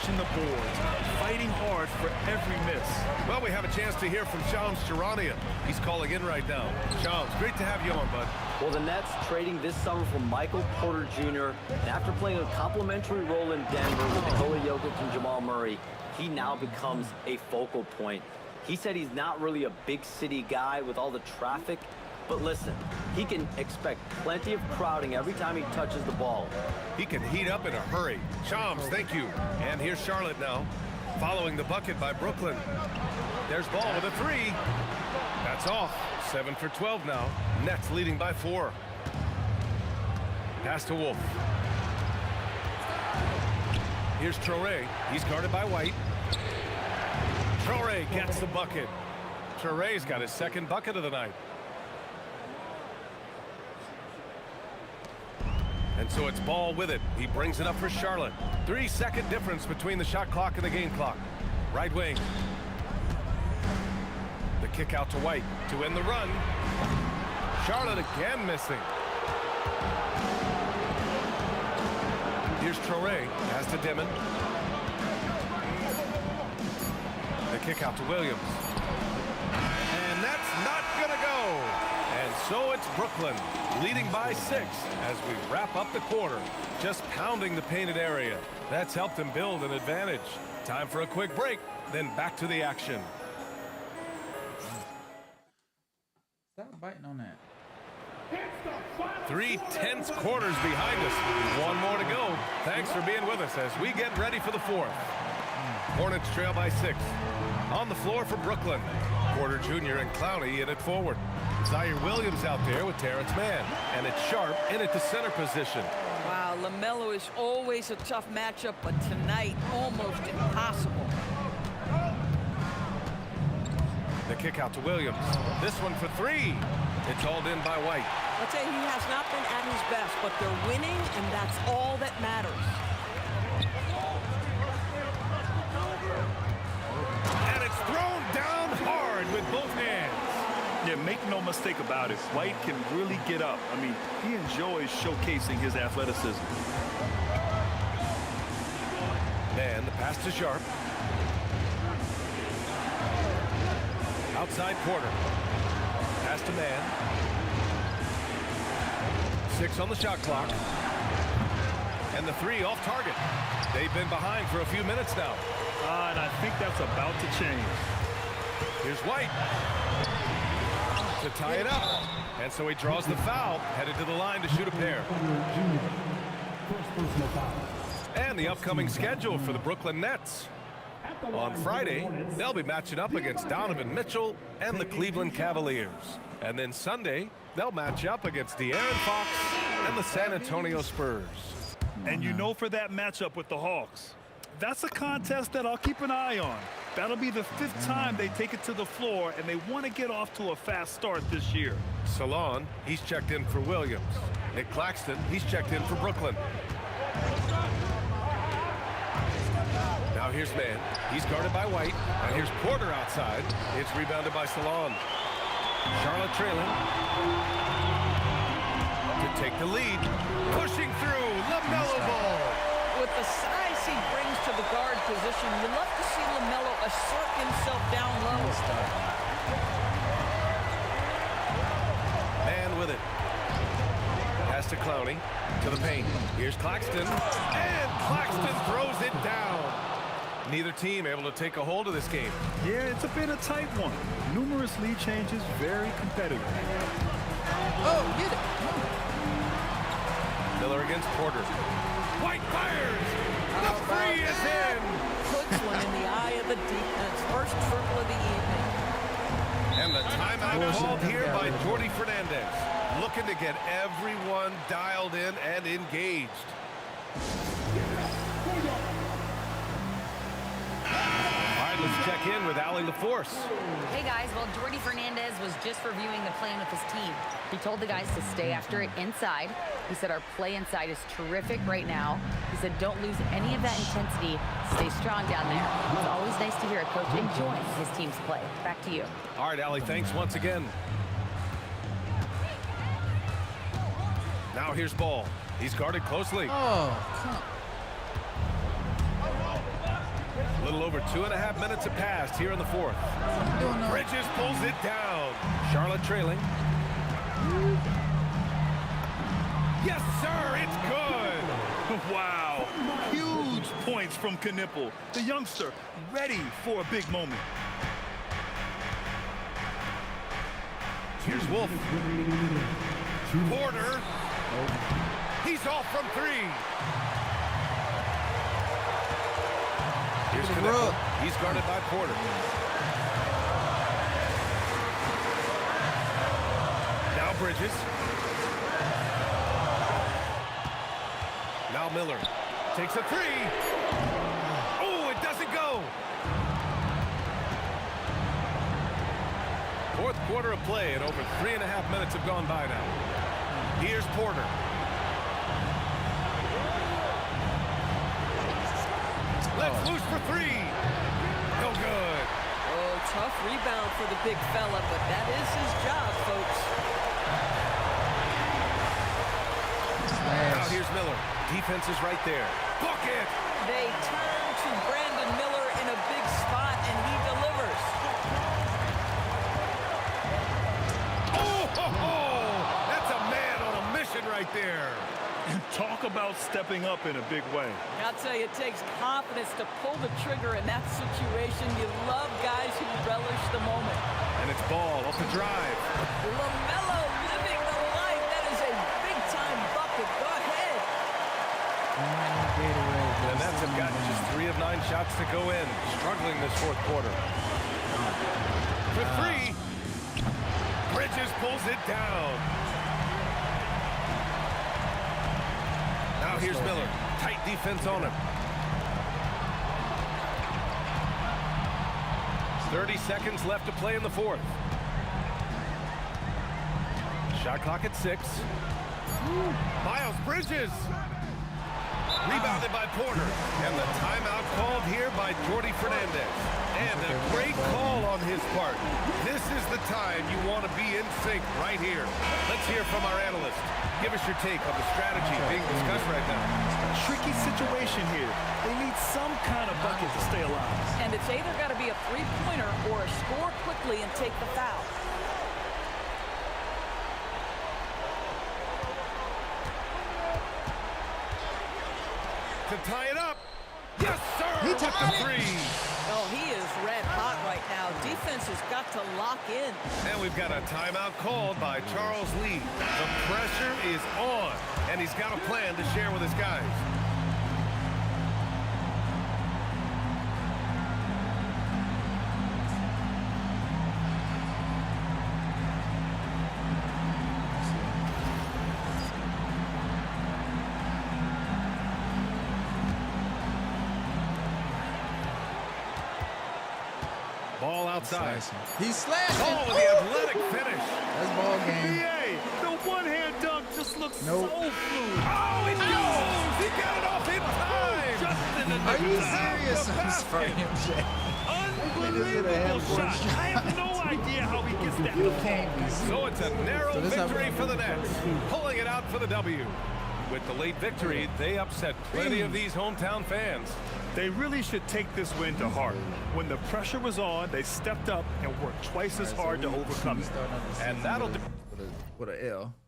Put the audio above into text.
watching the boards, fighting hard for every miss. Well, we have a chance to hear from Shams Charania. He's calling in right now. Shams, great to have you on, bud. Well, the Nets trading this summer for Michael Porter Jr. And after playing a complimentary role in Denver with Nikola Jokic and Jamal Murray, he now becomes a focal point. He said he's not really a big city guy with all the traffic, but listen, he can expect plenty of crowding every time he touches the ball. He can heat up in a hurry. Shams, thank you. And here's Charlotte now, following the bucket by Brooklyn. There's Ball with a three. That's off. 7 for 12 now. Nets leading by 4. Pass to Wolf. Here's Traore. He's guarded by White. Traore gets the bucket. Traore's got his second bucket of the night. And so it's Ball with it. He brings it up for Charlotte. 3-second difference between the shot clock and the game clock. Right wing. The kick out to White to end the run. Charlotte again missing. Here's Traore. Pass to Dimon. The kick out to Williams. And that's not going to go. And so it's Brooklyn leading by 6 as we wrap up the quarter. Just pounding the painted area. That's helped them build an advantage. Time for a quick break, then back to the action. Stop biting on that. 3 tense quarters behind us. One more to go. Thanks for being with us as we get ready for the 4th. Hornets trail by 6. On the floor for Brooklyn. Porter Jr. and Clowney in it forward. Zaire Williams out there with Terrence Mann. And it's Sharp in at the center position. Wow, LaMelo is always a tough matchup, but tonight almost impossible. The kick out to Williams. This one for 3. It's hauled in by White. I'll tell you, he has not been at his best, but they're winning, and that's all that matters. And it's thrown down hard with both hands. Yeah, make no mistake about it. White can really get up. I mean, he enjoys showcasing his athleticism. And the pass to Sharp. Outside Porter. Pass to Mann. 6 on the shot clock. And the 3 off target. They've been behind for a few minutes now. And I think that's about to change. Here's White to tie it up. And so he draws the foul, headed to the line to shoot a pair. And the upcoming schedule for the Brooklyn Nets. On Friday, they'll be matching up against Donovan Mitchell and the Cleveland Cavaliers. And then Sunday, they'll match up against De'Aaron Fox and the San Antonio Spurs. And you know, for that matchup with the Hawks, that's a contest that I'll keep an eye on. That'll be the 5th time they take it to the floor, and they want to get off to a fast start this year. Salon, he's checked in for Williams. Nick Claxton, he's checked in for Brooklyn. Now here's Mann. He's guarded by White. And here's Porter outside. It's rebounded by Salon. Charlotte trailing. To take the lead. Pushing through. LaMelo Ball. With the size he brings to the guard position, you love to see LaMelo assert himself down low. Mann with it. Pass to Clowney. To the paint. Here's Claxton. And Claxton throws it down. Neither team able to take a hold of this game. Yeah, it's been a tight one. Numerous lead changes, very competitive. Oh, get it. Miller against Porter. White fires. The 3 is in. Puts one in the eye of the defense. First triple of the evening. And the timeout called here by Jordi Fernandez. Looking to get everyone dialed in and engaged. Let's check in with Allie LaForce. Hey guys, well, Jordi Fernandez was just reviewing the plan with his team. He told the guys to stay after it inside. He said our play inside is terrific right now. He said don't lose any of that intensity. Stay strong down there. It's always nice to hear a coach enjoying his team's play. Back to you. All right, Allie, thanks once again. Now here's Ball. He's guarded closely. Oh, come. little over 2.5 minutes have passed here in the fourth. Bridges pulls it down. Charlotte trailing. Yes, sir, it's good. Wow, huge points from Knipple. The youngster ready for a big moment. Here's Wolf. Porter. He's off from three. Here's Knipple. He's guarded by Porter. Now Bridges. Now Miller takes a three. Oh, it doesn't go. Fourth quarter of play, and over 3.5 minutes have gone by now. Here's Porter. Let's loose for three. No good. Oh, tough rebound for the big fella, but that is his job, folks. Now here's Miller. Defense is right there. Bucket! They turn to Brandon Miller in a big spot, and he delivers. That's a man on a mission right there. And talk about stepping up in a big way. I'll tell you, it takes confidence to pull the trigger in that situation. You love guys who relish the moment. And it's ball off the drive. LaMelo living the life. That is a big-time bucket. Go ahead. And that's have gotten just 3 of 9 shots to go in. Struggling this fourth quarter. For three. Bridges pulls it down. Now here's Miller. Tight defense on him. 30 seconds left to play in the fourth. Shot clock at 6. Miles Bridges. Rebounded by Porter. And the timeout called here by Jordi Fernandez. And a great call on his part. This is the time you want to be in sync right here. Let's hear from our analyst. Give us your take on the strategy being discussed right now. Tricky situation here. They need some kind of bucket to stay alive. And it's either got to be a three-pointer or a score quickly and take the foul. To tie it up. Yes, sir! With the three. Oh, he is red hot right now. Defense has got to lock in. And we've got a timeout called by Charles Lee. The pressure is on, and he's got a plan to share with his guys. Ball outside. He's slashing. Oh, the athletic finish. That's ball game. BA, the one-hand dunk just looks so fluid. Oh, it goes! He got it off in time! Just in the Are you nick of time. serious? The I'm sorry, basket. MJ. Unbelievable shot. I have no idea how he gets that. You can't be serious. So it's a narrow So this victory happened. for the Nets, pulling it out for the W. With the late victory, they upset plenty of these hometown fans. They really should take this win to heart. When the pressure was on, they stepped up and worked twice as hard to overcome it. And that'll with a L.